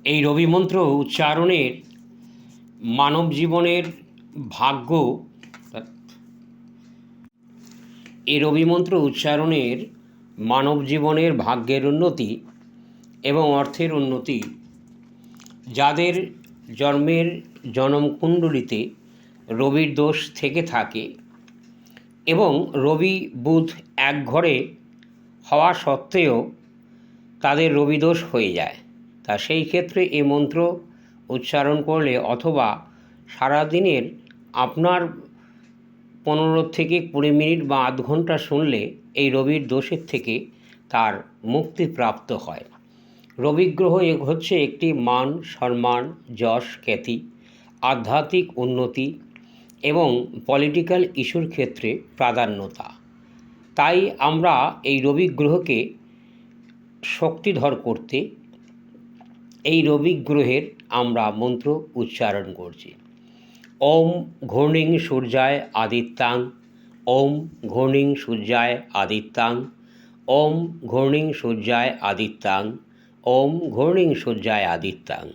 এই রবি মন্ত্র উচ্চারণের মানব জীবনের ভাগ্য এই রবি মন্ত্র উচ্চারণের মানব জীবনের ভাগ্যের উন্নতি এবং অর্থের উন্নতি, যাদের জন্মের জনমকুণ্ডলিতে রবির দোষ থেকে থাকে এবং রবি বুধ এক ঘরে হওয়া সত্ত্বেও তাদের রবি দোষ হয়ে যায়, তা সেই ক্ষেত্রে এই মন্ত্র উচ্চারণ করলে অথবা সারাদিনের আপনার 15 থেকে 20 মিনিট বা আধ ঘন্টা শুনলে এই রবির দোষের থেকে তার মুক্তি প্রাপ্ত হয়। রবি গ্রহ হচ্ছে একটি মান, সম্মান, যশ, খ্যাতি, আধ্যাত্মিক উন্নতি এবং পলিটিক্যাল ইস্যুর ক্ষেত্রে প্রাধান্যতা। তাই আমরা এই রবি গ্রহকে শক্তিধর করতে এই রবি গ্রহের আমরা মন্ত্র উচ্চারণ করছি। ওম ঘূর্ণিং সূর্যায় আদিত্যাং, ওম ঘূর্ণিং সূর্যায় আদিত্যাং, ওম ঘূর্ণিং সূর্যায় আদিত্যাং, ওম ঘূর্ণিং সূর্যায় আদিত্যাং।